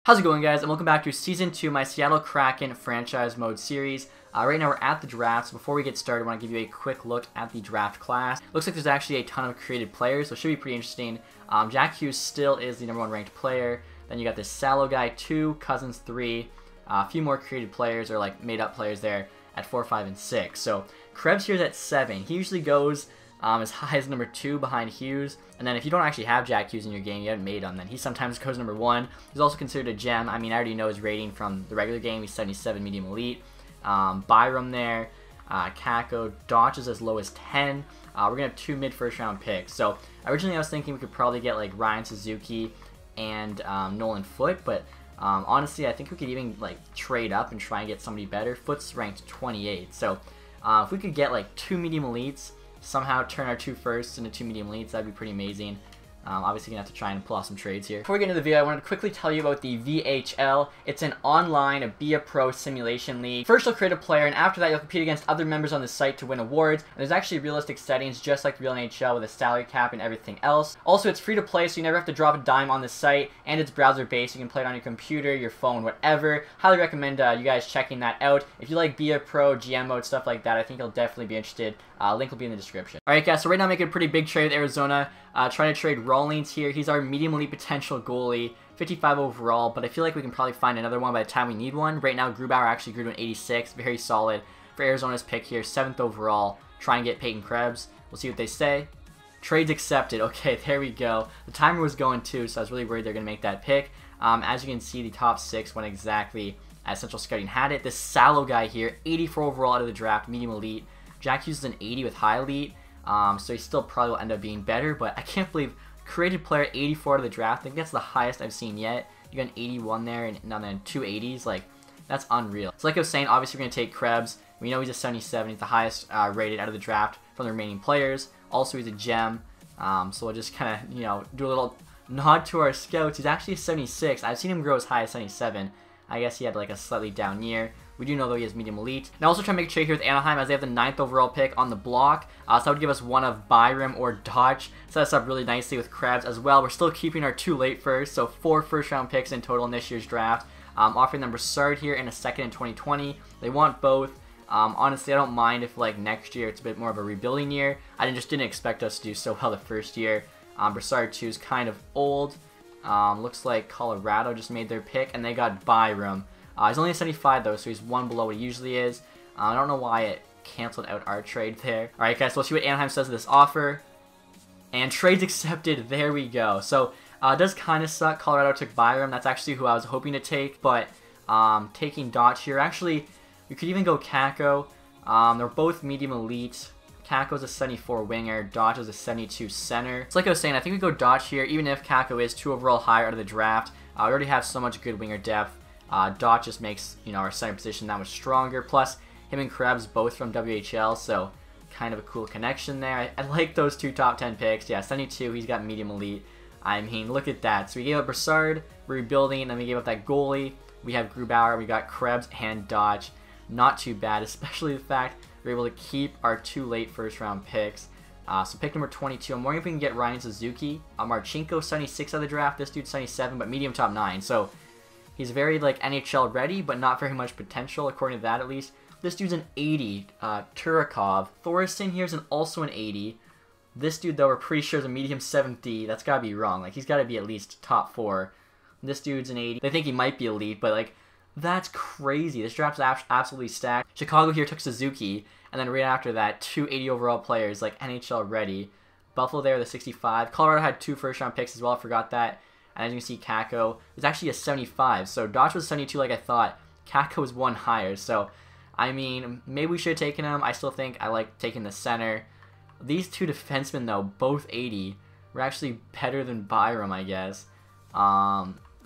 How's it going, guys? And welcome back to Season 2 of my Seattle Kraken franchise mode series. Right now we're at the draft, so before we get started I want to give you a quick look at the draft class. Looks like there's actually a ton of created players, so it should be pretty interesting. Jack Hughes still is the #1 ranked player. Then you got this Salo guy 2, Cousins 3, a few more created players or like made up players there at 4, 5, and 6. So Krebs here's at 7. He usually goes as high as #2 behind Hughes, and then if you don't actually have Jack Hughes in your game, you haven't made him, then he sometimes goes #1. He's also considered a gem. I mean, I already know his rating from the regular game. He's 77 medium elite. Byram there, Kako, Dodge is as low as 10. We're gonna have 2 mid first round picks. So originally I was thinking we could probably get like Ryan Suzuki and Nolan Foote, but honestly I think we could even like trade up and try and get somebody better. Foote's ranked 28, so if we could get like 2 medium elites, somehow turn our 2 firsts into 2 medium elites, that'd be pretty amazing. Obviously gonna have to try and pull off some trades here. Before we get into the video, I wanted to quickly tell you about the VHL. It's an online Be a Pro simulation league. First you'll create a player, and after that you'll compete against other members on the site to win awards. And there's actually realistic settings just like the real NHL with a salary cap and everything else. Also, it's free to play, so you never have to drop a dime on the site, and it's browser based. You can play it on your computer, your phone, whatever. Highly recommend you guys checking that out. If you like Be a Pro, GM mode, stuff like that, I think you'll definitely be interested. Link will be in the description. Alright guys, so right now I'm making a pretty big trade with Arizona. Trying to trade Rawlings here. He's our medium elite potential goalie, 55 overall, but I feel like we can probably find another one by the time we need one. Right now, Grubauer actually grew to an 86, very solid for Arizona's pick here, 7th overall. Try and get Payton Krebs. We'll see what they say. Trades accepted. Okay, there we go. The timer was going too, so I was really worried they're going to make that pick. As you can see, the top 6 went exactly as Central Scouting had it. This Salo guy here, 84 overall out of the draft, medium elite. Jack Hughes is an 80 with high elite. So he still probably will end up being better, but I can't believe created player 84 out of the draft. I think that's the highest I've seen yet. You got an 81 there and then 2 80s. Like, that's unreal. So like I was saying, obviously we're going to take Krebs. We know he's a 77. He's the highest rated out of the draft from the remaining players. Also, he's a gem. So we'll just kind of, you know, do a little nod to our scouts. He's actually a 76. I've seen him grow as high as 77. I guess he had like a slightly down year. We do know though he has medium elite. And also trying to make a trade here with Anaheim as they have the 9th overall pick on the block. So that would give us one of Byram or Dodge. Set us up really nicely with Krebs as well. We're still keeping our 2 late firsts, so 4 first round picks in total in this year's draft. Offering them Broussard here and a 2nd in 2020. They want both. Honestly, I don't mind if like next year it's a bit more of a rebuilding year. I just didn't expect us to do so well the first year. Broussard 2 is kind of old. Looks like Colorado just made their pick and they got Byram. He's only a 75 though, so he's 1 below what he usually is. I don't know why it canceled out our trade there. Alright guys, so let's see what Anaheim says to this offer. And trades accepted, there we go. So it does kind of suck. Colorado took Byram. That's actually who I was hoping to take, but taking Dodge here. Actually, we could even go Kako. They're both medium elite. Kako's a 74 winger, Dodge is a 72 center. So like I was saying, I think we go Dodge here, even if Kako is 2 overall higher out of the draft. We already have so much good winger depth. Dodge just makes, you know, our center position that much stronger. Plus, him and Krebs both from WHL, so kind of a cool connection there. I like those 2 top 10 picks. Yeah, 72, he's got medium elite. I mean, look at that. So we gave up Broussard, we're rebuilding, and then we gave up that goalie. We have Grubauer, we got Krebs and Dodge. Not too bad, especially the fact we're able to keep our 2 late first round picks. So pick number 22. I'm wondering if we can get Ryan Suzuki. Marchenko, 76 out of the draft. This dude's 77, but medium top 9. So he's very like NHL ready, but not very much potential, according to that at least. This dude's an 80. Turakov. Thorson here's also an 80. This dude, though, we're pretty sure is a medium 70. That's got to be wrong. Like, he's got to be at least top 4. This dude's an 80. They think he might be elite, but like, that's crazy. This draft's absolutely stacked. Chicago here took Suzuki, and then right after that, 2 80 overall players, like NHL ready. Buffalo there, the 65. Colorado had 2 first round picks as well. I forgot that. And as you can see, Kako is actually a 75. So Dodge was 72 like I thought. Kako was 1 higher. So, I mean, maybe we should have taken him. I still think I like taking the center. These 2 defensemen, though, both 80, were actually better than Byram, I guess.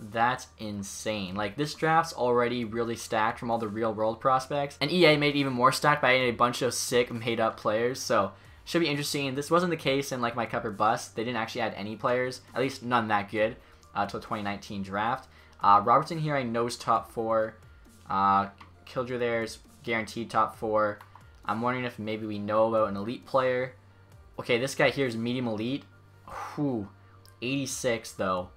That's insane. Like, this draft's already really stacked from all the real-world prospects. And EA made it even more stacked by adding a bunch of sick, made-up players. So, should be interesting. This wasn't the case in, like, my Cup or Bust. They didn't actually add any players. At least none that good. Till the 2019 draft. Robertson here I know is top 4. Kildre there is guaranteed top 4. I'm wondering if maybe we know about an elite player. Okay, this guy here is medium elite. Whew. 86 though.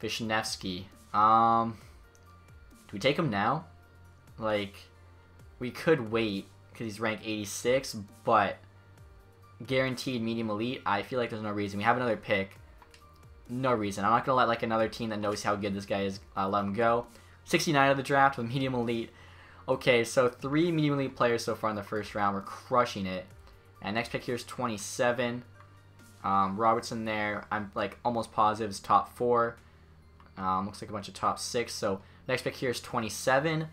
Vishnevsky. Do we take him now? Like, we could wait because he's ranked 86, but guaranteed medium elite, I feel like there's no reason. We have another pick. No reason. I'm not going to let like another team that knows how good this guy is let him go. 69 of the draft with medium elite. Okay, so 3 medium elite players so far in the first round. We're crushing it. And next pick here is 27. Robertson there, I'm like almost positive is top 4. Looks like a bunch of top 6. So next pick here is 27.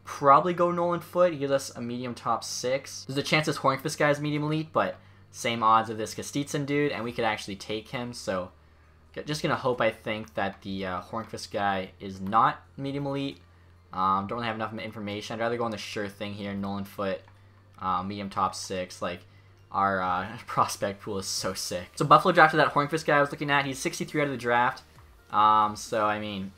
Probably go Nolan Foote. He gives us a medium top 6. There's a chance this Hornqvist guy is medium elite, but same odds of this Kostitsyn dude, and we could actually take him. So just going to hope, I think, that the Hornqvist guy is not medium elite. Don't really have enough information. I'd rather go on the sure thing here, Nolan Foote, medium top 6. Like, our prospect pool is so sick. So Buffalo drafted that Hornqvist guy I was looking at. He's 63 out of the draft. So, I mean,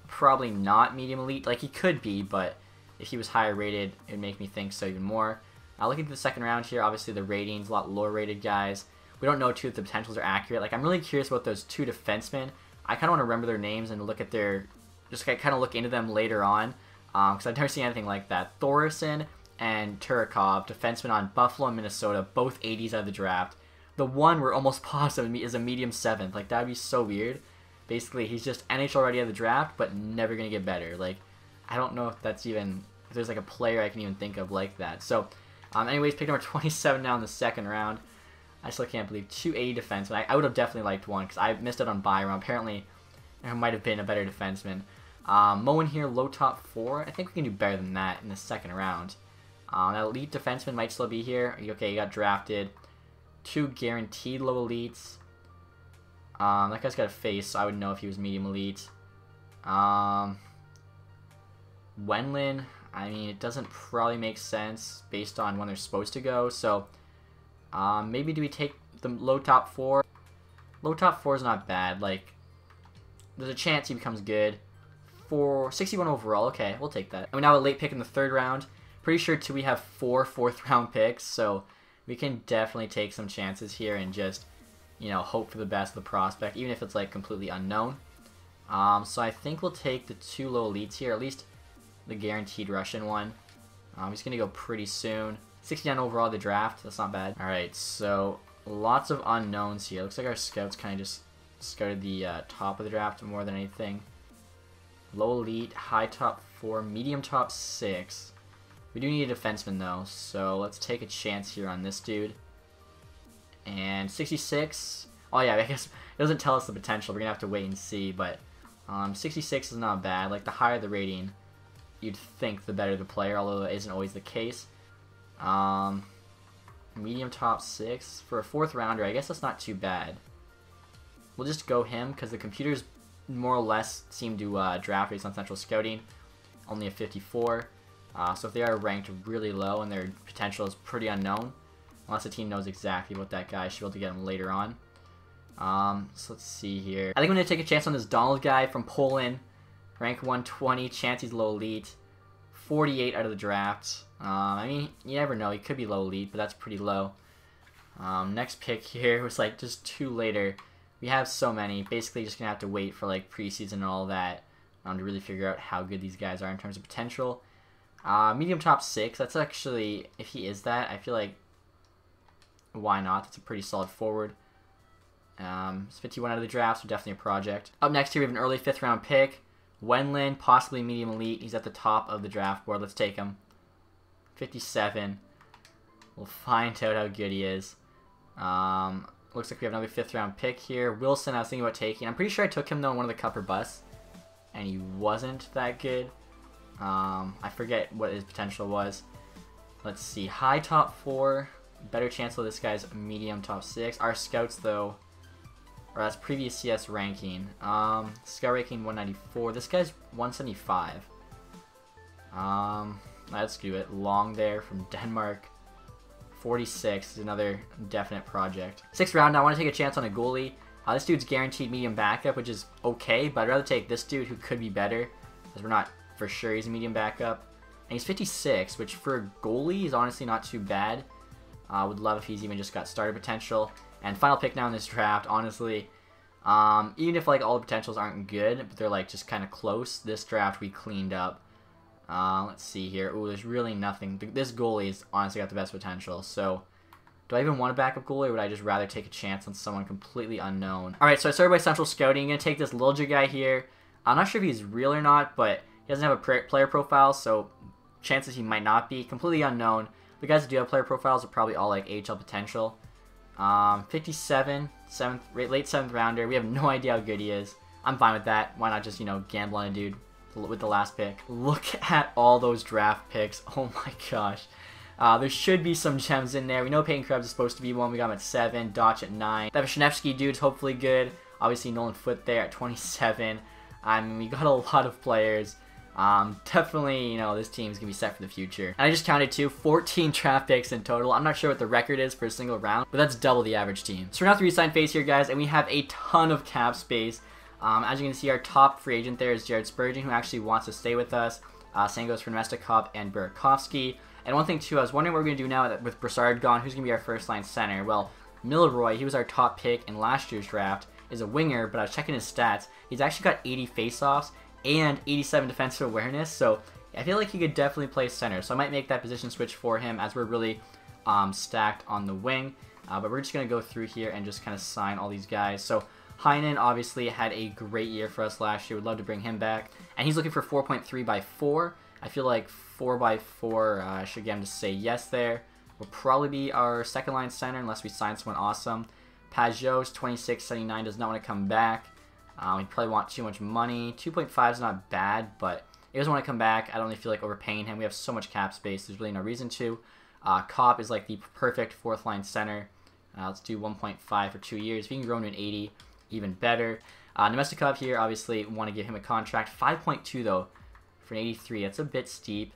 probably not medium elite. Like, he could be, but if he was higher rated, it would make me think so even more. Looking at the second round here, obviously the ratings, a lot lower rated guys. We don't know, too, if the potentials are accurate. Like, I'm really curious about those 2 defensemen. I kind of want to remember their names and look at their... Just kind of look into them later on. Because I've never seen anything like that. Thoresen and Turikov, defensemen on Buffalo and Minnesota, both 80s out of the draft. The one we're almost positive is a medium 7th. Like, that would be so weird. Basically, he's just NHL already out of the draft, but never going to get better. Like, I don't know if that's even... If there's, like, a player I can even think of like that. So, anyways, pick number 27 now in the second round. I still can't believe 280 defensemen. I would have definitely liked one because I missed it on Byram. Apparently, there might have been a better defenseman. Moen here, low top 4. I think we can do better than that in the second round. That elite defenseman might still be here. Okay, he got drafted. 2 guaranteed low elites. That guy's got a face, so I would know if he was medium elite. Wenlin, I mean, it doesn't probably make sense based on when they're supposed to go. So, maybe do we take the low top 4? Low top 4 is not bad. Like, there's a chance he becomes good. For 61 overall, okay, we'll take that. And we now have a late pick in the third round. Pretty sure, too, we have 4 fourth-round picks, so we can definitely take some chances here and just, you know, hope for the best of the prospect, even if it's, like, completely unknown. So I think we'll take the 2 low elites here, at least the guaranteed Russian one. He's going to go pretty soon. 69 overall the draft, that's not bad. Alright, so lots of unknowns here. Looks like our scouts kind of just scouted the top of the draft more than anything. Low elite, high top 4, medium top 6. We do need a defenseman though, so let's take a chance here on this dude. And 66. Oh yeah, I guess it doesn't tell us the potential. We're gonna have to wait and see, but 66 is not bad. Like, the higher the rating, you'd think the better the player, although that isn't always the case. Medium top 6 for a 4th rounder. I guess that's not too bad. We'll just go him because the computers more or less seem to draft based on central scouting. Only a 54. So if they are ranked really low and their potential is pretty unknown, unless the team knows exactly what that guy, should be able to get him later on. So let's see here. I think I'm going to take a chance on this Donald guy from Poland. Rank 120, chance he's low elite. 48 out of the draft. I mean, you never know. He could be low elite, but that's pretty low. Next pick here was like just 2 later. We have so many. Basically, just going to have to wait for like preseason and all that to really figure out how good these guys are in terms of potential. Medium top 6. That's actually, if he is that, I feel like, why not? That's a pretty solid forward. It's 51 out of the draft, so definitely a project. Up next here, we have an early 5th round pick. Wenlin, possibly medium elite. He's at the top of the draft board. Let's take him. 57. We'll find out how good he is. Looks like we have another 5th round pick here. Wilson, I was thinking about taking. I'm pretty sure I took him though in one of the Cup or Bust, and he wasn't that good. I forget what his potential was. Let's see. High top 4. Better chance of this guy's medium top 6. Our scouts though, or that's previous CS ranking. Scout ranking 194. This guy's 175. Let's do it. Long there from Denmark. 46 is another definite project. 6th round, now I want to take a chance on a goalie. This dude's guaranteed medium backup, which is okay, but I'd rather take this dude who could be better, because we're not for sure he's a medium backup. And he's 56, which for a goalie is honestly not too bad. Would love if he's even just got starter potential. And final pick now in this draft, honestly, Even if like all the potentials aren't good, but they're like just kind of close, this draft we cleaned up. Let's see here. Ooh, there's really nothing. This goalie's honestly got the best potential. So, do I even want a backup goalie, or would I just rather take a chance on someone completely unknown? All right, so I started by central scouting. I'm gonna take this Lilja guy here. I'm not sure if he's real or not, but he doesn't have a player profile, so chances he might not be. Completely unknown. The guys that do have player profiles are probably all like AHL potential. 57, late 7th rounder. We have no idea how good he is. I'm fine with that. Why not just, you know, gamble on a dude with the last pick? Look at all those draft picks. Oh my gosh. There should be some gems in there. We know Payton Krebs is supposed to be one. We got him at 7. Dotch at 9. That Vishnevsky dude's hopefully good. Obviously Nolan Foote there at 27. I mean, we got a lot of players. Definitely, you know, this team's gonna be set for the future. And I just counted too, 14 draft picks in total. I'm not sure what the record is for a single round, but that's double the average team. So we're now 3-sign phase here, guys, and we have a ton of cap space. As you can see, our top free agent there is Jared Spurgeon, who actually wants to stay with us. Same goes for Nemestikov and Burakovsky. And one thing too, I was wondering what we're gonna do now with Brassard gone, who's gonna be our first line center? Well, Milroy, he was our top pick in last year's draft, is a winger, but I was checking his stats. He's actually got 80 faceoffs and 87 defensive awareness, so I feel like he could definitely play center. So I might make that position switch for him, as we're really stacked on the wing. But we're just going to go through here and just kind of sign all these guys. So Heinen obviously had a great year for us last year. Would love to bring him back. And he's looking for 4.3 by 4. I feel like 4 by 4 I should get him to say yes there. Will probably be our second line center unless we sign someone awesome. Pajot's 26.79, does not want to come back. He'd probably want too much money. 2.5 is not bad, but he doesn't want to come back. I don't really feel like overpaying him. We have so much cap space, there's really no reason to. Kopp is like the perfect fourth line center. Let's do 1.5 for 2 years. If he can grow into an 80, even better. Nemestikov here, obviously want to give him a contract. 5.2 though for an 83. That's a bit steep.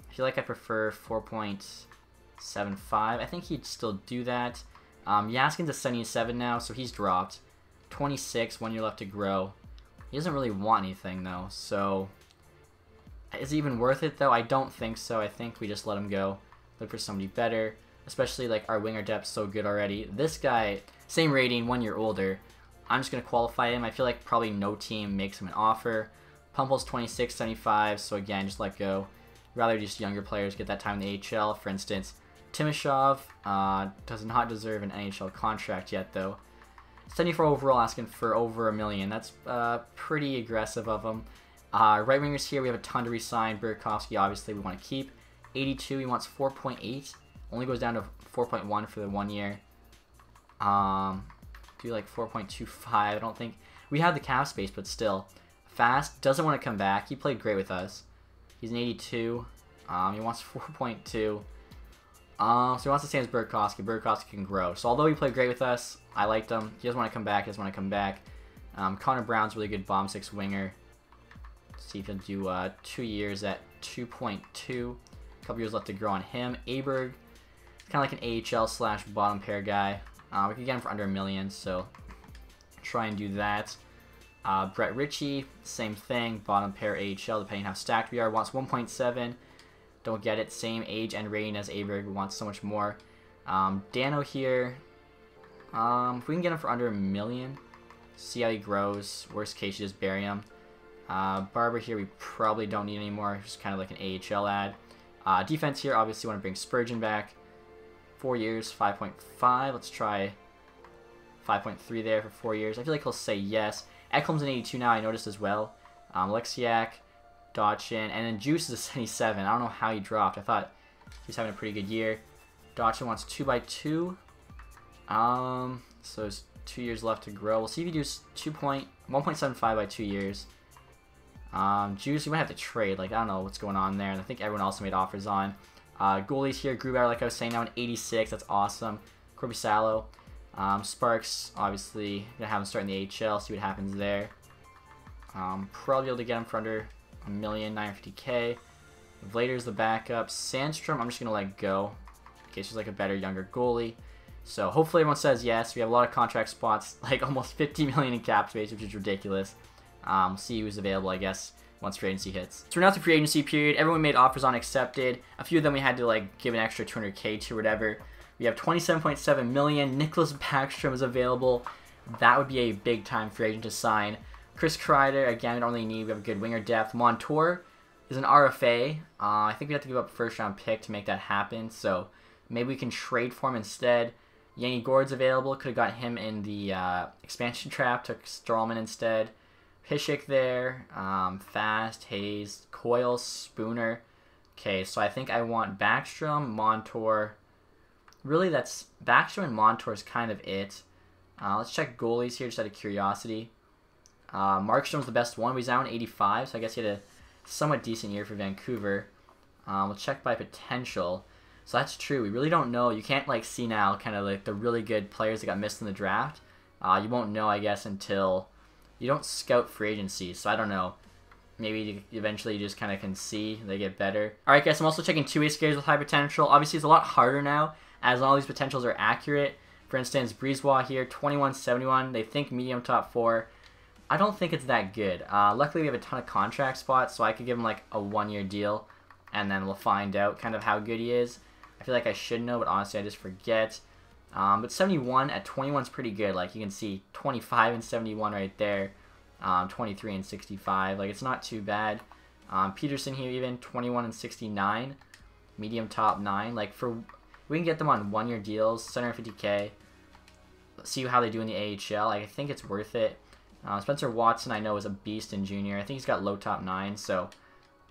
I feel like I prefer 4.75. I think he'd still do that. Yaskin's a 77 now, so he's dropped. 26, 1 year left to grow. He doesn't really want anything though, so is it even worth it though? I don't think so. I think we just let him go. Look for somebody better, especially like our winger depth's so good already. This guy, same rating, 1 year older. I'm just gonna qualify him. I feel like probably no team makes him an offer. Pumpel's 26.75, so again, just let go. Rather just younger players get that time in the AHL. For instance, Timashov does not deserve an NHL contract yet though. 74 overall, asking for over $1 million. That's pretty aggressive of him. Right wingers here, we have a ton to resign. Burakovsky, obviously, we want to keep. 82, he wants 4.8. Only goes down to 4.1 for the 1 year. Do like 4.25. I don't think we have the cap space, but still. Fast, doesn't want to come back. He played great with us. He's an 82. He wants 4.2. So he wants the same as Burakovsky. Burakovsky can grow. So although he played great with us, I liked him. He doesn't want to come back. He doesn't want to come back. Connor Brown's really good bomb 6 winger. Let's see if he'll do 2 years at 2.2. A couple years left to grow on him. Aberg, kind of like an AHL slash bottom pair guy. We could get him for under $1 million, so try and do that. Brett Ritchie, same thing. Bottom pair AHL, depending how stacked we are. Wants 1.7. Don't get it. Same age and rating as Aberg. We want so much more. Dano here. If we can get him for under $1 million, see how he grows. Worst case, you just bury him. Barber here, we probably don't need anymore. Just kind of like an AHL ad. Defense here, obviously want to bring Spurgeon back. 4 years, 5.5. Let's try 5.3 there for 4 years. I feel like he'll say yes. Ekholm's an 82 now, I noticed as well. Alexiak, Dotchin, and then Juice is a 77. I don't know how he dropped. I thought he was having a pretty good year. Dotchin wants 2x2. So there's 2 years left to grow. We'll see if he does 1.75 by 2 years. Juice, we might have to trade. Like, I don't know what's going on there. And I think everyone else made offers on. Goalies here, Grubauer, like I was saying, now an 86. That's awesome. Corby Salo. Sparks, obviously, gonna have him start in the AHL. See what happens there. Probably able to get him for under $1 million, 950K. Vlader's the backup. Sandstrom, I'm just gonna let go in case there's like a better, younger goalie. So hopefully everyone says yes. We have a lot of contract spots, like almost $50 million in cap space, which is ridiculous. See who's available, I guess, once free agency hits. So we're now to free agency period. Everyone made offers on accepted. A few of them we had to like give an extra 200K to or whatever. We have 27.7 million. Nicholas Backstrom is available. that would be a big time free agent to sign. Chris Kreider, again, we don't really need. We have a good winger depth. Montour is an RFA. I think we have to give up a first-round pick to make that happen, so maybe we can trade for him instead. Yanni Gourde's available. Could have got him in the expansion trap. Took Strawman instead. Pishik there. Fast, Hayes, Coyle, Spooner. Okay, so I think I want Backstrom, Montour. Really, that's Backstrom and Montour is kind of it. Let's check goalies here just out of curiosity. Markstrom's the best one. He's now in 85, so I guess he had a somewhat decent year for Vancouver. We'll check by potential. So that's true. We really don't know. You can't like see now kind of like the really good players that got missed in the draft. You won't know, I guess, until you don't scout free agency. So I don't know. Maybe eventually you just kind of can see they get better. All right, guys. I'm also checking two-way skaters with high potential. Obviously, it's a lot harder now as all these potentials are accurate. For instance, Brisebois here, 21-71. They think medium top 4. I don't think it's that good. Luckily, we have a ton of contract spots, so I could give him like a 1-year deal, and then we'll find out kind of how good he is. I feel like I should know, but honestly, I just forget. But 71 at 21 is pretty good. Like, you can see 25 and 71 right there. 23 and 65. Like, it's not too bad. Peterson here even, 21 and 69. Medium top 9. Like, we can get them on 1-year deals, 750K. Let's see how they do in the AHL. Like, I think it's worth it. Spencer Watson, I know, is a beast in junior. I think he's got low top 9, so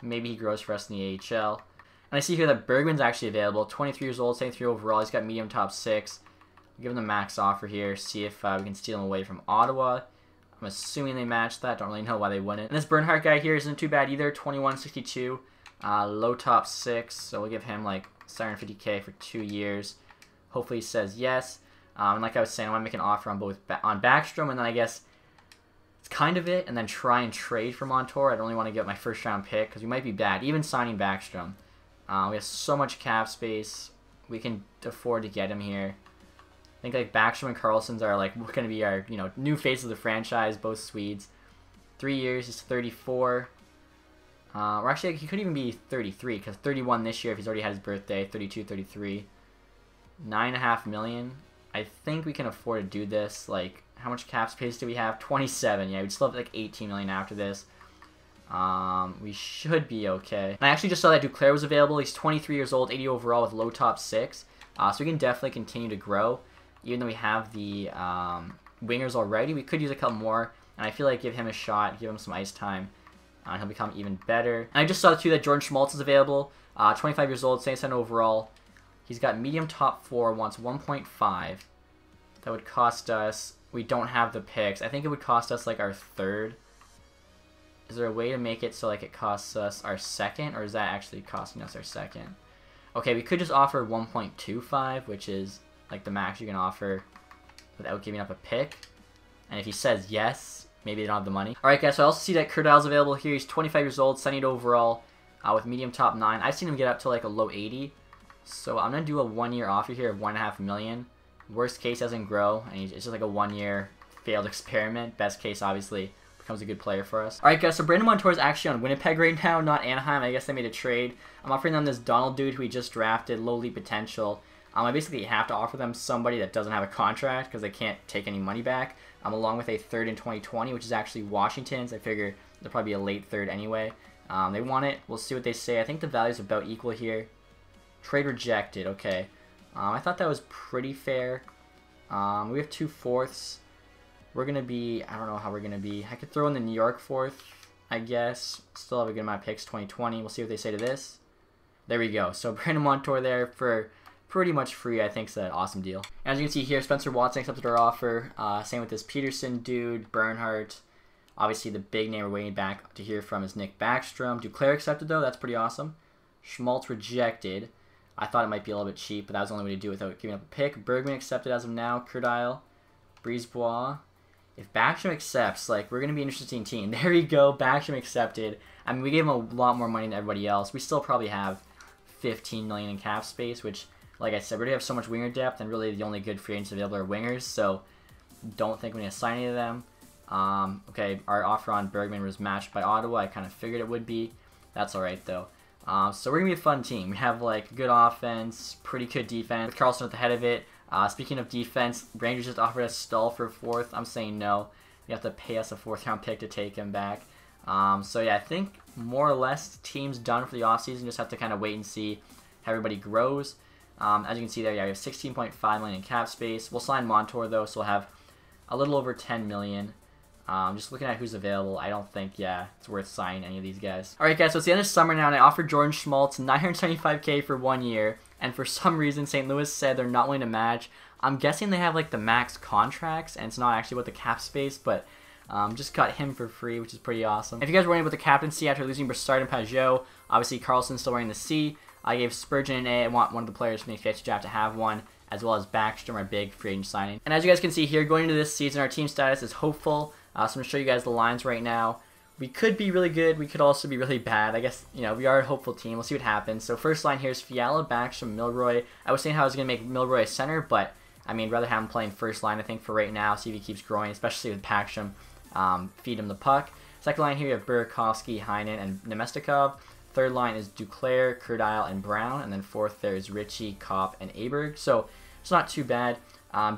maybe he grows for us in the AHL. And I see here that Bergman's actually available. 23 years old, 73 overall. He's got medium top 6. Give him the max offer here. See if we can steal him away from Ottawa. I'm assuming they match that. Don't really know why they wouldn't. And this Bernhardt guy here isn't too bad either. 21-62. Low top 6. So we'll give him like 750K for 2 years. Hopefully he says yes. And like I was saying, I want to make an offer on both on Backstrom, and then I guess it's kind of it, and then try and trade for Montour. I don't really want to get my first round pick because we might be bad. Even signing Backstrom. We have so much cap space. We can afford to get him here. I think like Backstrom and Carlson's are like going to be our new face of the franchise. Both Swedes. 3 years. He's 34. Or actually, he could even be 33 because 31 this year if he's already had his birthday. 32, 33. $9.5 million. I think we can afford to do this. Like, how much cap space do we have? 27. Yeah, we'd still have like 18 million after this. We should be okay. And I actually just saw that Duclair was available. He's 23 years old, 80 overall with low top 6. So we can definitely continue to grow. Even though we have the wingers already, we could use a couple more. And I feel like give him a shot, give him some ice time, and he'll become even better. And I just saw too that Jordan Smoltz is available. 25 years old, 77 overall. He's got medium top 4, wants 1.5. That would cost us, we don't have the picks. I think it would cost us like our 3rd. Is there a way to make it so like it costs us our 2nd, or is that actually costing us our 2nd? Okay, we could just offer 1.25, which is like the max you can offer without giving up a pick. And if he says yes, maybe they don't have the money. Alright guys, so I also see that Kurdile's available here. He's 25 years old, 78 overall, with medium top 9. I've seen him get up to like a low 80. So I'm going to do a 1-year offer here of $1.5 million. Worst case doesn't grow, and it's just like a 1-year failed experiment. Best case, obviously, becomes a good player for us. Alright guys, so Brandon Montour is actually on Winnipeg right now, not Anaheim. I guess they made a trade. I'm offering them this Donald dude who we just drafted, low lead potential. I basically have to offer them somebody that doesn't have a contract because they can't take any money back. Along with a 3rd in 2020, which is actually Washington's. I figure they'll probably be a late 3rd anyway. They want it. We'll see what they say. I think the value is about equal here. Trade rejected. Okay. I thought that was pretty fair. We have 2 fourths. We're going to be, I don't know how we're going to be. I could throw in the New York 4th, I guess. Still have a good amount of picks, 2020. We'll see what they say to this. There we go. So Brandon Montour there for pretty much free. I think it's an awesome deal. As you can see here, Spencer Watson accepted our offer. Same with this Peterson dude, Bernhardt. Obviously, the big name we're waiting back to hear from is Nick Backstrom. Duclair accepted, though. That's pretty awesome. Schmaltz rejected. I thought it might be a little bit cheap, but that was the only way to do it without giving up a pick. Bergman accepted as of now. Kurdile. Brisebois. If Backstrom accepts, like, we're going to be an interesting team. There you go. Backstrom accepted. I mean, we gave him a lot more money than everybody else. We still probably have $15 million in cap space, which, like I said, we already have so much winger depth, and really the only good free agents available are wingers, so don't think we're going to sign any of them. Okay, our offer on Bergman was matched by Ottawa. I kind of figured it would be. That's alright, though. So we're going to be a fun team. We have, like, good offense, pretty good defense, with Carlson at the head of it. Speaking of defense, Rangers just offered us Stahl for 4th. I'm saying no. You have to pay us a 4th round pick to take him back. So yeah, I think more or less team's done for the offseason. Just have to kind of wait and see how everybody grows. As you can see there, yeah, we have 16.5 million in cap space. We'll sign Montour though, so we'll have a little over 10 million. Just looking at who's available, I don't think, yeah, it's worth signing any of these guys. Alright guys, so it's the end of summer now, and I offered Jordan Smoltz $975K for 1 year, and for some reason St. Louis said they're not willing to match. I'm guessing they have like the max contracts, and it's not actually about the cap space, but just got him for free, which is pretty awesome. If you guys were worried about the captaincy after losing Brassard and Pajot, obviously Carlson's still wearing the C. I gave Spurgeon an A. I want one of the players from the TacTixHD draft to have one, as well as Backstrom, our big free agent signing. And as you guys can see here, going into this season, our team status is hopeful. So I'm going to show you guys the lines right now. We could be really good. We could also be really bad. I guess, you know, we are a hopeful team. We'll see what happens. So first line here is Fiala, Backstrom, Milroy. I was saying how I was going to make Milroy a center, but I mean, rather have him playing first line, I think, for right now. See if he keeps growing, especially with Backstrom. Feed him the puck. Second line here, you have Burakovsky, Heinen, and Nemestikov. Third line is Duclair, Kurdile, and Brown. And then fourth, there's Ritchie, Kopp, and Aberg. So it's not too bad.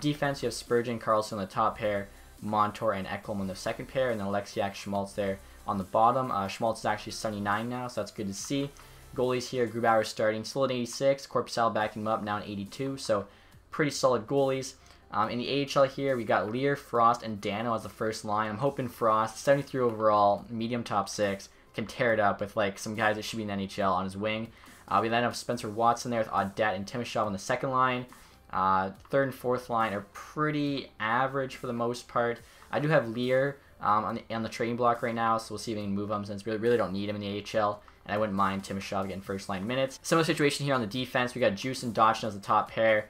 Defense, you have Spurgeon, Carlson on the top pair, Montour and Ekholm on the second pair, and then Alexiak, Schmaltz there on the bottom. Schmaltz is actually 79 now, so that's good to see. Goalies here, Grubauer starting, still at 86. Korpisalo backing him up, now at 82, so pretty solid goalies. In the AHL here, we got Lear, Frost, and Dano as the first line. I'm hoping Frost, 73 overall, medium top 6, can tear it up with like some guys that should be in the NHL on his wing. We then have Spencer Watson there with Audette and Timashov on the second line. Third and fourth line are pretty average for the most part. I do have Lear on the trading block right now, so we'll see if we can move him since we really don't need him in the AHL. And I wouldn't mind Timashov getting first line minutes. Similar situation here on the defense. We got Juice and Dodson as the top pair.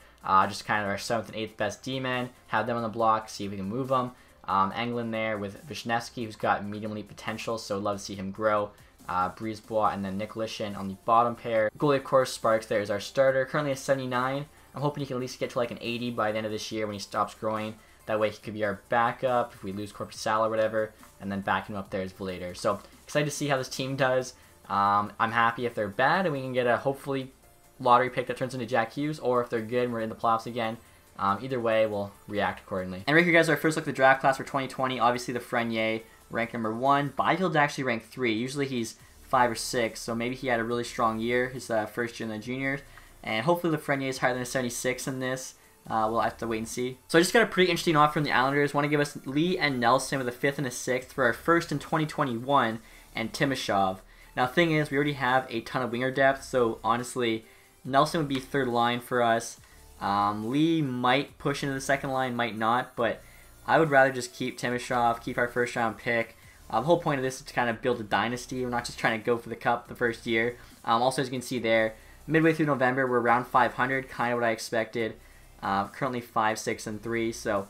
Just kind of our 7th and 8th best D-men. Have them on the block, see if we can move them. Englund there with Wisniewski, who's got medium elite potential, so love to see him grow. Brisebois and then Nick Lishin on the bottom pair. Goalie, of course, Sparks there is our starter. Currently a 79. I'm hoping he can at least get to like an 80 by the end of this year when he stops growing. That way he could be our backup if we lose Korpisalo or whatever, and then back him up there as Vlader. So excited to see how this team does. I'm happy if they're bad and we can get a hopefully lottery pick that turns into Jack Hughes, or if they're good and we're in the playoffs again. Either way, we'll react accordingly. And right here, guys, our first look at the draft class for 2020. Obviously, the Frenier ranked number 1. Byfield's actually ranked 3. Usually he's 5 or 6, so maybe he had a really strong year, his first year in the juniors. And hopefully the Frenier is higher than a 76 in this. We'll have to wait and see. So I just got a pretty interesting offer from the Islanders. Want to give us Lee and Nelson with a 5th and a 6th for our first in 2021 and Timashov. Now, the thing is, we already have a ton of winger depth, so honestly, Nelson would be third line for us. Lee might push into the second line, might not, but I would rather just keep Timashov, keep our first round pick. The whole point of this is to kind of build a dynasty. We're not just trying to go for the cup the first year. Also, as you can see there, midway through November, we're around 500, kind of what I expected. Currently 5, 6, and 3, so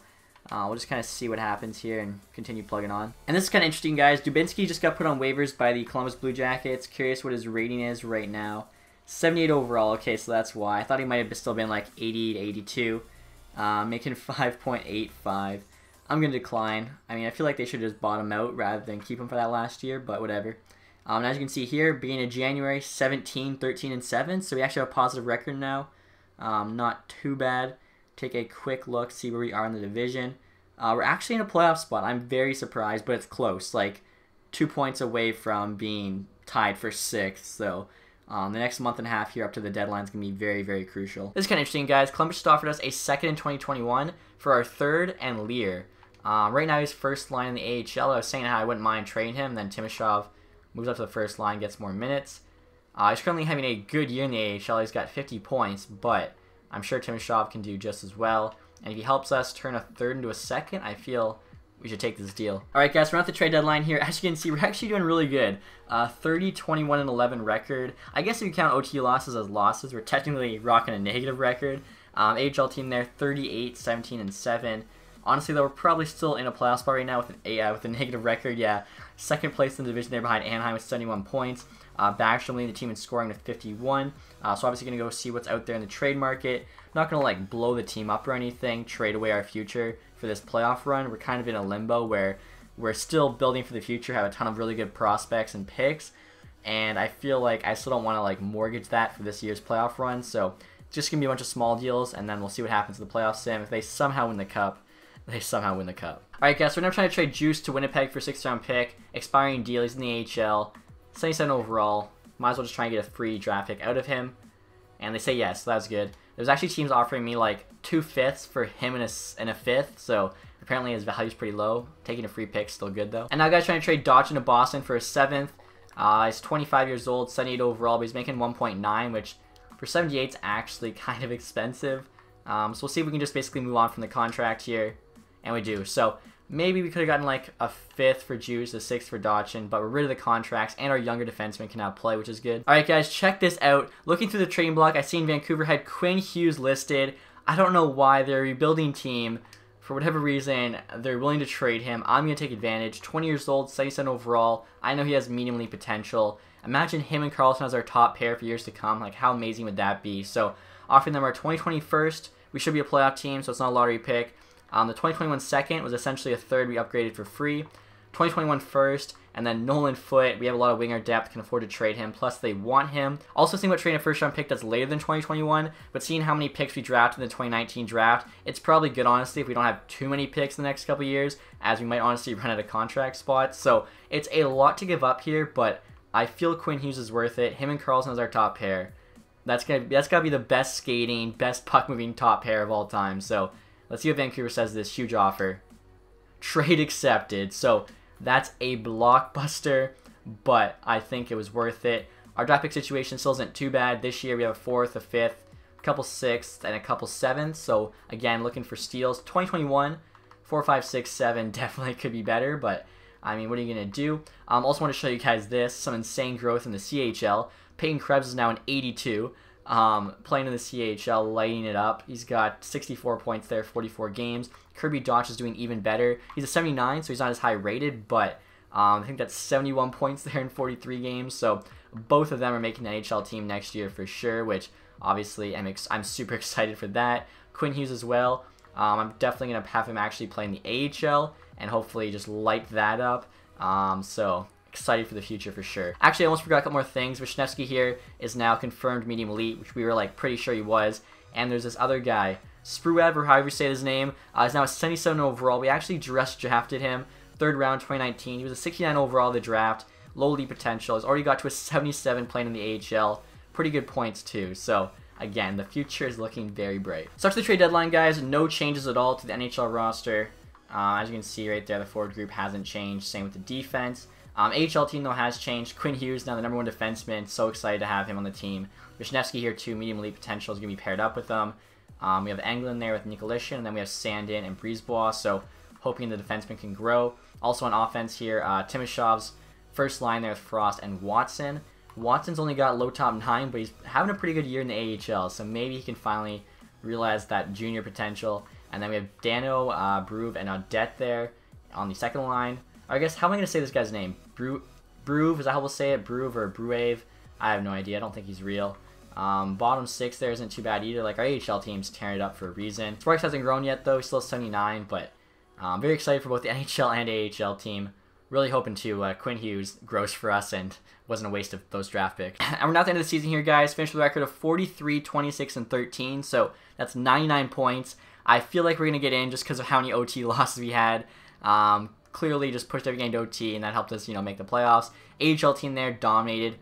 we'll just kind of see what happens here and continue plugging on. And this is kind of interesting, guys. Dubinsky just got put on waivers by the Columbus Blue Jackets. Curious what his rating is right now. 78 overall. Okay, so that's why. I thought he might have still been like 80 to 82. Making 5.85. I'm going to decline. I mean, I feel like they should just bottom out rather than keep him for that last year, but whatever. And as you can see here, beginning of January, 17, 13, and 7. So we actually have a positive record now. Not too bad. Take a quick look, see where we are in the division. We're actually in a playoff spot. I'm very surprised, but it's close. Like 2 points away from being tied for 6th. So the next month and a half here up to the deadline is going to be very, very crucial. This is kind of interesting, guys. Columbus just offered us a 2nd in 2021 for our 3rd and Lear. Right now he's first line in the AHL. I was saying how I wouldn't mind trading him. Then Timashov moves up to the first line, gets more minutes. He's currently having a good year in the AHL. He's got 50 points, but I'm sure Timashov can do just as well. And if he helps us turn a 3rd into a 2nd, I feel we should take this deal. Alright, guys, we're at the trade deadline here. As you can see, we're actually doing really good. 30, 21, and 11 record. I guess if you count OT losses as losses, we're technically rocking a negative record. AHL team there, 38, 17, and 7. Honestly, though, we're probably still in a playoff spot right now with a negative record. Yeah, 2nd place in the division there behind Anaheim with 71 points. Backstrom leading the team in scoring with 51. So obviously going to go see what's out there in the trade market. Not going to like blow the team up or anything, trade away our future for this playoff run. We're kind of in a limbo where we're still building for the future, have a ton of really good prospects and picks. And I feel like I still don't want to like mortgage that for this year's playoff run. So Just going to be a bunch of small deals, and then we'll see what happens in the playoff sim. If they somehow win the cup, they somehow win the cup. Alright guys, so we're now trying to trade Juice to Winnipeg for a 6th round pick. Expiring deal, he's in the AHL. 77 overall. Might as well just try and get a free draft pick out of him. And they say yes, so that's good. There's actually teams offering me like 2 5ths for him and a 5th, so apparently his value's pretty low. Taking a free pick still good though. And now guys trying to trade Dodge into Boston for a 7th. He's 25 years old, 78 overall, but he's making 1.9, which for 78 is actually kind of expensive. So we'll see if we can just basically move on from the contract here. And we do. So maybe we could have gotten like a 5th for Juice, a 6th for Dotchin, but we're rid of the contracts, and our younger defenseman can now play, which is good. Alright guys, check this out. Looking through the trading block, I seen Vancouver had Quinn Hughes listed. I don't know why. They're a rebuilding team. For whatever reason, they're willing to trade him. I'm going to take advantage. 20 years old, 77 overall. I know he has medium elite potential. Imagine him and Carlson as our top pair for years to come. Like, how amazing would that be? So, offering them our 2020 first. We should be a playoff team, so it's not a lottery pick. The 2021 second was essentially a 3rd we upgraded for free. 2021 first, and then Nolan Foote. We have a lot of winger depth, can afford to trade him. Plus, they want him. Also, seeing about trading a 1st round pick that's later than 2021, but seeing how many picks we drafted in the 2019 draft, it's probably good, honestly, if we don't have too many picks in the next couple years, as we might honestly run out of contract spots. So, it's a lot to give up here, but I feel Quinn Hughes is worth it. Him and Carlson as our top pair. That's gotta be the best skating, best puck-moving top pair of all time. So, let's see what Vancouver says to this huge offer. Trade accepted. So that's a blockbuster, but I think it was worth it. Our draft pick situation still isn't too bad. This year we have a 4th, a 5th, a couple 6ths, and a couple 7ths. So again, looking for steals. 2021, 4, 5, 6, 7 definitely could be better, but I mean, what are you going to do? Also want to show you guys this. Some insane growth in the CHL. Payton Krebs is now an 82. Playing in the CHL, lighting it up. He's got 64 points there, 44 games. Kirby Dodge is doing even better. He's a 79, so he's not as high rated, but I think that's 71 points there in 43 games. So both of them are making the NHL team next year for sure, which obviously I'm super excited for that. Quinn Hughes as well. I'm definitely going to have him actually play in the AHL and hopefully just light that up. So excited for the future for sure. Actually, I almost forgot a couple more things. Wisniewski here is now confirmed medium elite, which we were like pretty sure he was. And there's this other guy, Spruev, or however you say his name, is now a 77 overall. We actually just drafted him, 3rd round 2019. He was a 69 overall of the draft, low elite potential. He's already got to a 77 playing in the AHL. Pretty good points too. So again, the future is looking very bright. So after the trade deadline, guys, no changes at all to the NHL roster. As you can see right there, the forward group hasn't changed. Same with the defense. AHL team, though, has changed. Quinn Hughes, now the #1 defenseman. So excited to have him on the team. Wisniewski here, too. Medium elite potential is going to be paired up with them. We have Englund there with Nicolishin, and then we have Sandin and Brisebois. So hoping the defenseman can grow. Also on offense here, Timoshov's first line there with Frost and Watson. Watson's only got low top 9, but he's having a pretty good year in the AHL. So maybe he can finally realize that junior potential. And then we have Dano, Bruve, and Audette there on the second line. I guess, how am I going to say this guy's name? Bruve, is that how we'll say it? Bruve or Bruave? I have no idea. I don't think he's real. Bottom 6 there isn't too bad either. Like, our AHL team's tearing it up for a reason. Sparks hasn't grown yet, though. He's still 79, but I'm very excited for both the NHL and AHL team. Really hoping to Quinn Hughes grows for us and wasn't a waste of those draft picks. And we're now at the end of the season here, guys. Finished with a record of 43, 26, and 13. So that's 99 points. I feel like we're going to get in just because of how many OT losses we had. Clearly just pushed every game to OT, and that helped us, make the playoffs. AHL team there dominated,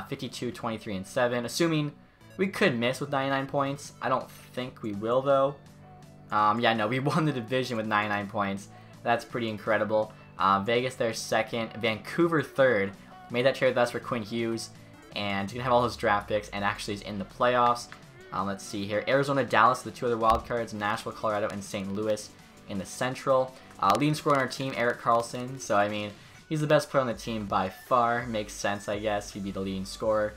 52, 23, and 7. Assuming we could miss with 99 points. I don't think we will, though. Yeah, no, we won the division with 99 points. That's pretty incredible. Vegas there second. Vancouver third. Made that trade with us for Quinn Hughes. And he's going to have all his draft picks and actually is in the playoffs. Let's see here. Arizona, Dallas, the 2 other wild cards. Nashville, Colorado, and St. Louis in the Central. Leading scorer on our team, Erik Karlsson. So, I mean, he's the best player on the team by far. Makes sense, I guess. He'd be the leading scorer.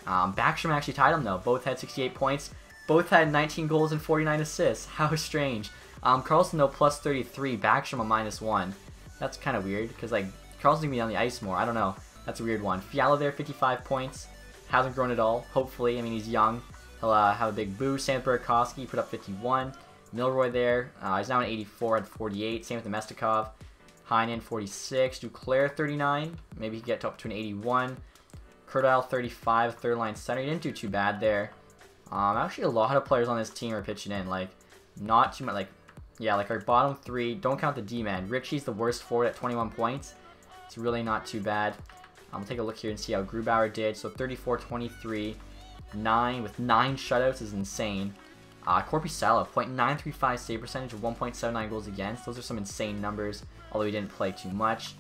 Backstrom actually tied him, though. Both had 68 points. Both had 19 goals and 49 assists. How strange. Karlsson, though, plus 33. Backstrom, a -1. That's kind of weird, because, like, Karlsson's going to be on the ice more. I don't know. That's a weird one. Fiala there, 55 points. Hasn't grown at all, hopefully. I mean, he's young. He'll have a big boost. Sam Burakovsky put up 51. Milroy there. He's now an 84 at 48. Same with Mestikov. Heinen, 46. Duclair, 39. Maybe he can get up to an 81. Kurdile, 35. Third line center. He didn't do too bad there. Actually, a lot of players on this team are pitching in. Like, not too much. Like, yeah, like our bottom 3. Don't count the D-man. Richie's the worst forward at 21 points. It's really not too bad. Take a look here and see how Grubauer did. So 34, 23, 9 with 9 shutouts is insane. Korpisalo, .935 save percentage, 1.79 goals against. Those are some insane numbers, although he didn't play too much.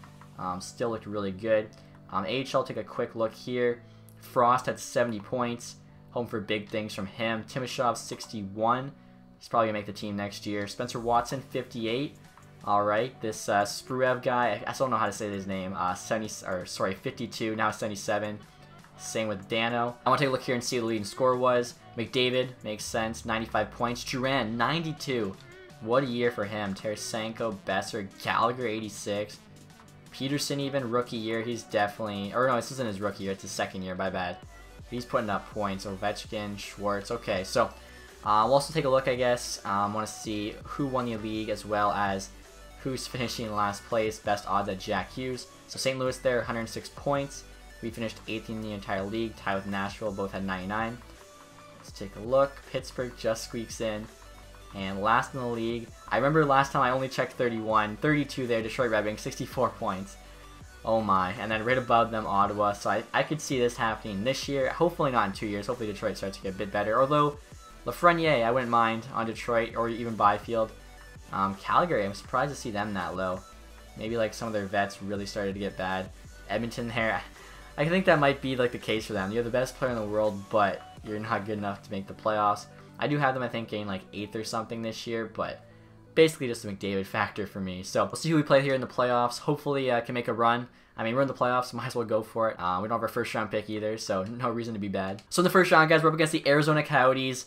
Still looked really good. AHL, take a quick look here. Frost had 70 points. Home for big things from him. Timashov, 61. He's probably going to make the team next year. Spencer Watson, 58. Alright, this Spruev guy, I still don't know how to say his name. 52, now 77. Same with Dano. I want to take a look here and see what the leading score was. McDavid, makes sense, 95 points. Duran, 92. What a year for him. Tarasenko, Besser, Gallagher, 86. Peterson even, rookie year. He's definitely... Or no, this isn't his rookie year. It's his second year, my bad. He's putting up points. Ovechkin, Schwartz. Okay, so we'll also take a look, I guess. Want to see who won the league as well as who's finishing in last place. Best odds at Jack Hughes. So St. Louis there, 106 points. We finished 8th in the entire league. Tied with Nashville, both had 99. Let's take a look. Pittsburgh just squeaks in. And last in the league. I remember last time I only checked 31. 32 there, Detroit Red Wings, 64 points. Oh my. And then right above them, Ottawa. So I could see this happening this year. Hopefully not in 2 years. Hopefully Detroit starts to get a bit better. Although, Lafreniere, I wouldn't mind on Detroit or even Byfield. Calgary, I'm surprised to see them that low. Maybe like some of their vets really started to get bad. Edmonton there, I think that might be like the case for them. You're the best player in the world, but you're not good enough to make the playoffs. I do have them, I think, getting like 8th or something this year, but basically just a McDavid factor for me. So we'll see who we play here in the playoffs. Hopefully can make a run. I mean, we're in the playoffs, might as well go for it. We don't have our first round pick either, so no reason to be bad. So in the first round, guys, we're up against the Arizona Coyotes.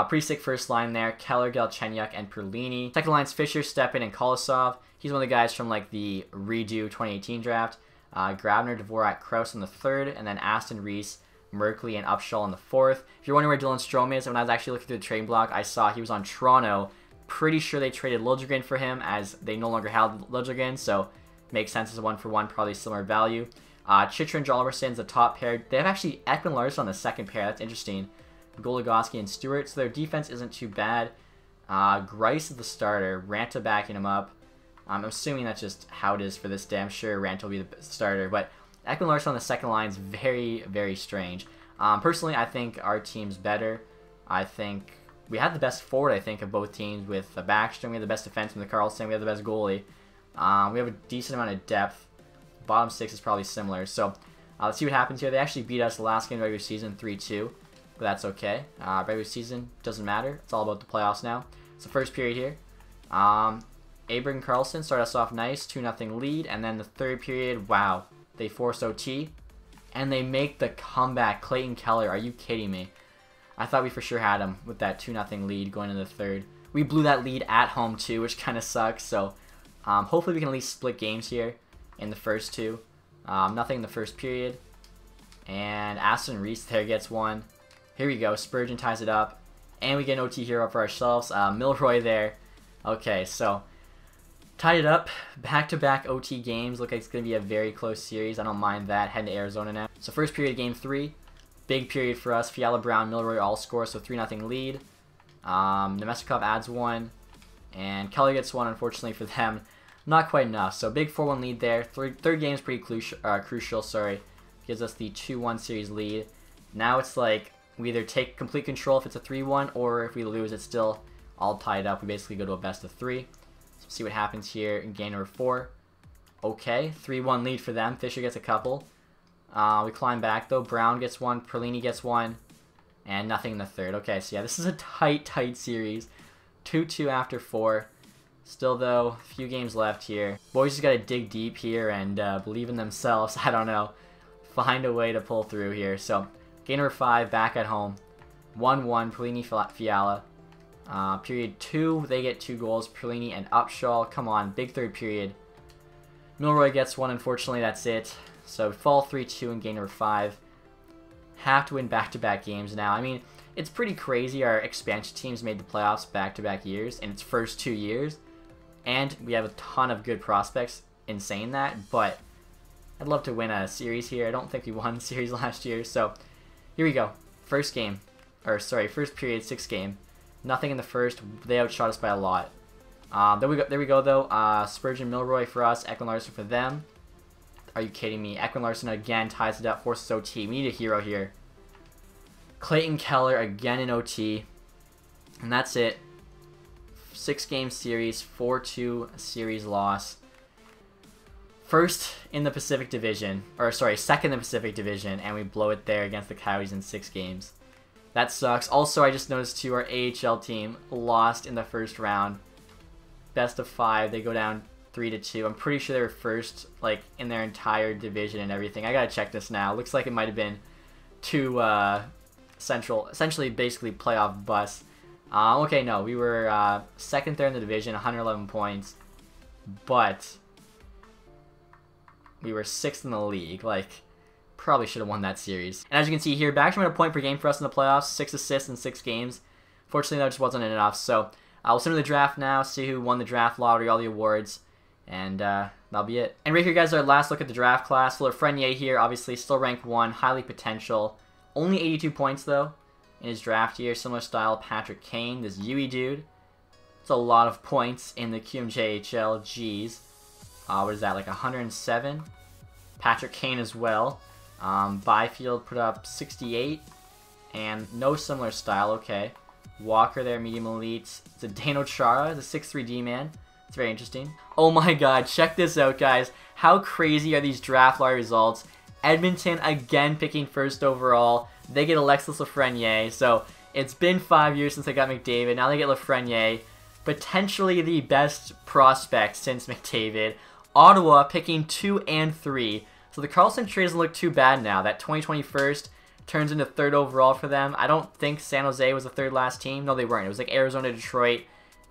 Pretty sick first line there. Keller, Galchenyuk, and Perlini. Second line's Fisher, Stepan, and Kolosov. He's one of the guys from like the redo 2018 draft. Grabner, Dvorak, Krause in the third, and then Aston Reese, Merkley, and Upshaw in the fourth. If you're wondering where Dylan Strome is, when I was actually looking through the trading block, I saw he was on Toronto. Pretty sure they traded Liljegren for him as they no longer held Liljegren, so makes sense as a 1-for-1, probably similar value. Chitra and Jolverson's the top pair. They have actually Ekman Larson on the second pair. That's interesting. Goligoski and Stewart, so their defense isn't too bad. Grice is the starter. Ranta backing him up. I'm assuming that's just how it is for this day. I'm sure Ranta will be the starter, but Ekman Larson on the second line is very, very strange. Personally, I think our team's better. I think we have the best forward, I think, of both teams with the Backstrom. We have the best defenseman with Carlson. We have the best goalie. We have a decent amount of depth. Bottom 6 is probably similar. So let's see what happens here. They actually beat us the last game of the regular season 3-2. But that's okay. Regular season doesn't matter. It's all about the playoffs now. So first period here. Aberg and Carlson start us off nice. 2-0 lead. And then the third period, wow. They force OT. And they make the comeback. Clayton Keller, are you kidding me? I thought we for sure had him with that 2-0 lead going into the third. We blew that lead at home too, which kind of sucks. So hopefully we can at least split games here in the first two. Nothing in the first period. And Aston Reese there gets one. Here we go. Spurgeon ties it up. And we get an OT hero for ourselves. Milroy there. Okay, so tied it up. Back-to-back OT games. Look like it's going to be a very close series. I don't mind that. Heading to Arizona now. So first period, game 3. Big period for us. Fiala, Brown, Milroy all score. So 3-0 lead. Nemestikov adds one. And Keller gets one, unfortunately for them. Not quite enough. So big 4-1 lead there. Third game is pretty crucial. Sorry. Gives us the 2-1 series lead. Now it's like we either take complete control if it's a 3-1, or if we lose, it's still all tied up. We basically go to a best of 3. So see what happens here in game number 4. Okay, 3-1 lead for them. Fisher gets a couple. We climb back, though. Brown gets one. Perlini gets one. And nothing in the third. Okay, so yeah, this is a tight series. 2-2 after 4. Still, though, a few games left here. Boys just got to dig deep here and believe in themselves. I don't know. Find a way to pull through here. So game number 5, back at home. 1-1, Perlini, Fiala. Period 2, they get 2 goals. Perlini and Upshaw. Come on, big third period. Milroy gets one, unfortunately, that's it. So fall 3-2 in game number 5. Have to win back-to-back games now. I mean, it's pretty crazy. Our expansion teams made the playoffs back-to-back years in its first 2 years. And we have a ton of good prospects in saying that, but I'd love to win a series here. I don't think we won the series last year, so here we go. First game. or sorry, first period, 6th game. Nothing in the first. They outshot us by a lot. There we go though. Spurgeon Milroy for us, Eklund Larson for them. Are you kidding me? Eklund Larson again ties it up, forces OT. We need a hero here. Clayton Keller again in OT. And that's it. 6-game series, 4-2 series loss. First in the Pacific Division, or sorry, second in the Pacific Division, and we blow it there against the Coyotes in 6 games. That sucks. Also, I just noticed too, our AHL team lost in the first round. Best of 5, they go down 3-2. I'm pretty sure they were first, like, in their entire division and everything. I gotta check this now. Looks like it might have been 2 essentially basically playoff busts. Okay, no, we were second there in the division, 111 points, but we were 6th in the league. Like, probably should have won that series. And as you can see here, Backstrom had a point per game for us in the playoffs, 6 assists in 6 games. Fortunately, that just wasn't enough. So we'll send to the draft now, see who won the draft lottery, all the awards, and that'll be it. And right here, guys, our last look at the draft class. So Lafreniere here, obviously still ranked 1, highly potential. Only 82 points though in his draft year. Similar style, Patrick Kane, this Yui dude. It's a lot of points in the QMJHL. Jeez. What is that, like 107? Patrick Kane as well. Byfield put up 68. And no similar style, okay. Walker there, medium elite. Zdeno Chara, the 6'3" D-man. It's very interesting. Oh my god, check this out, guys. How crazy are these draft lottery results? Edmonton again picking 1st overall. They get Alexis Lafreniere. So it's been 5 years since they got McDavid. Now they get Lafreniere. Potentially the best prospect since McDavid. Ottawa picking 2 and 3. So the Carlson trade doesn't look too bad now. That 2021st turns into 3rd overall for them. I don't think San Jose was the 3rd last team. No, they weren't. It was like Arizona, Detroit,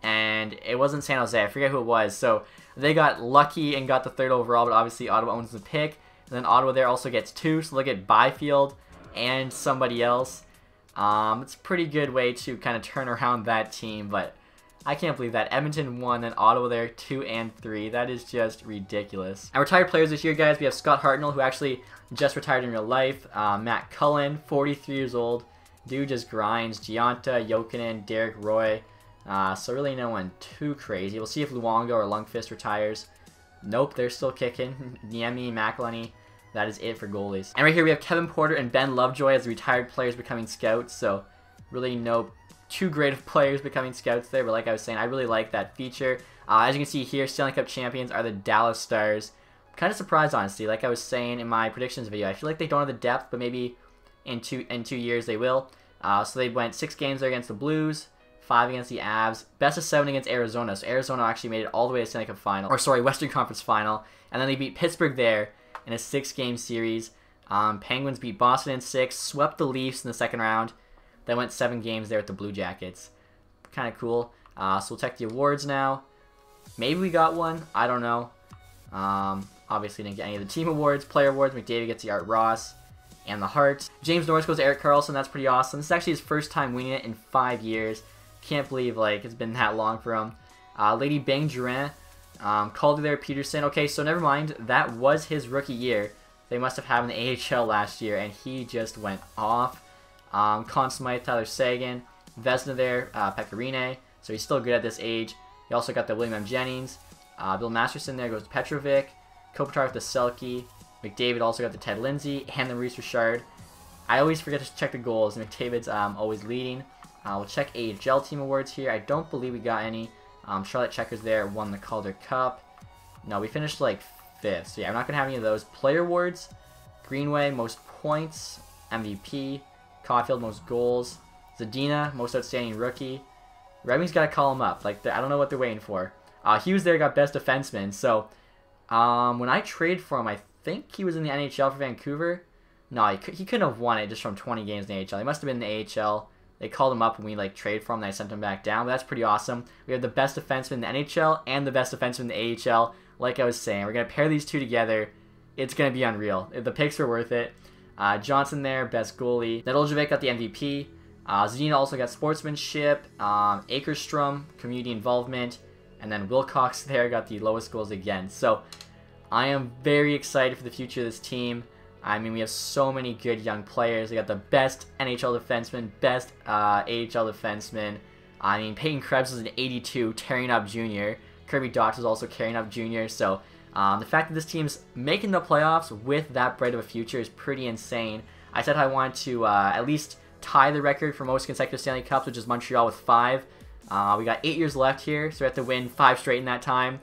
and it wasn't San Jose. I forget who it was. So they got lucky and got the 3rd overall, but obviously Ottawa owns the pick. And then Ottawa there also gets 2, so they'll get Byfield and somebody else. It's a pretty good way to kind of turn around that team, but I can't believe that. Edmonton 1, then Ottawa there 2 and 3. That is just ridiculous. And retired players this year, guys, we have Scott Hartnell, who actually just retired in real life. Matt Cullen, 43 years old. Dude just grinds. Gianta, Jokinen, Derek Roy. So really no one too crazy. We'll see if Luongo or Lundqvist retires. Nope, they're still kicking. Niemi, McElhenney. That is it for goalies. And right here we have Kevin Porter and Ben Lovejoy as retired players becoming scouts. So really no too great of players becoming scouts there. But like I was saying, I really like that feature. As you can see here, Stanley Cup champions are the Dallas Stars. Kind of surprised, honestly. Like I was saying in my predictions video, I feel like they don't have the depth, but maybe in two years they will. So they went 6 games there against the Blues, 5 against the Avs, best of 7 against Arizona. So Arizona actually made it all the way to Stanley Cup final, or sorry, Western Conference final, and then they beat Pittsburgh there in a 6-game series. Penguins beat Boston in 6, swept the Leafs in the 2nd round, then went 7 games there with the Blue Jackets. Kind of cool. So we'll check the awards now. Maybe we got one. I don't know. Obviously didn't get any of the team awards, player awards. McDavid gets the Art Ross and the Hart. James Norris goes to Erik Karlsson. That's pretty awesome. This is actually his first time winning it in 5 years. Can't believe like it's been that long for him. Lady Bang Duran, Calder there, Peterson. Okay, so never mind. That was his rookie year. They must have had him in the AHL last year, and he just went off. Conn Smythe, Tyler Seguin, Vezina there, Pecorine. So he's still good at this age. You also got the William M. Jennings. Bill Masterson there goes to Petrovic. Kopitar with the Selke. McDavid also got the Ted Lindsay and the Maurice Richard. I always forget to check the goals. McDavid's always leading. We'll check AHL team awards here. I don't believe we got any. Charlotte Checkers there won the Calder Cup. No, we finished like 5th. So yeah, I'm not going to have any of those. Player awards. Greenway, most points. MVP. Caulfield, most goals. Zadina, most outstanding rookie. Remy's got to call him up. Like I don't know what they're waiting for. Hughes there got best defenseman. So when I traded for him, I think he was in the NHL for Vancouver. No, he couldn't have won it just from 20 games in the AHL. He must have been in the AHL. They called him up when we like traded for him, and I sent him back down. But that's pretty awesome. We have the best defenseman in the NHL and the best defenseman in the AHL. Like I was saying, we're gonna pair these two together. It's gonna be unreal. The picks were worth it. Johnson there, best goalie. Nedoljevich got the MVP. Zadina also got sportsmanship. Akerstrom, community involvement. And then Wilcox there got the lowest goals again. So I am very excited for the future of this team. I mean, we have so many good young players. We got the best NHL defenseman, best AHL defenseman. I mean, Payton Krebs is an 82, tearing up junior. Kirby Dach is also carrying up junior. So the fact that this team's making the playoffs with that bright of a future is pretty insane. I said I wanted to at least tie the record for most consecutive Stanley Cups, which is Montreal with 5. We got 8 years left here, so we have to win 5 straight in that time.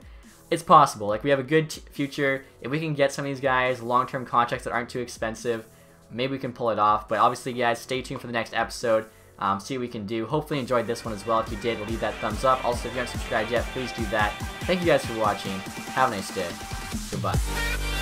It's possible. Like, we have a good future. If we can get some of these guys long-term contracts that aren't too expensive, maybe we can pull it off. But obviously, guys, stay tuned for the next episode. See what we can do. Hopefully you enjoyed this one as well. If you did, leave that thumbs up. Also, if you haven't subscribed yet, please do that. Thank you guys for watching. Have a nice day. Goodbye.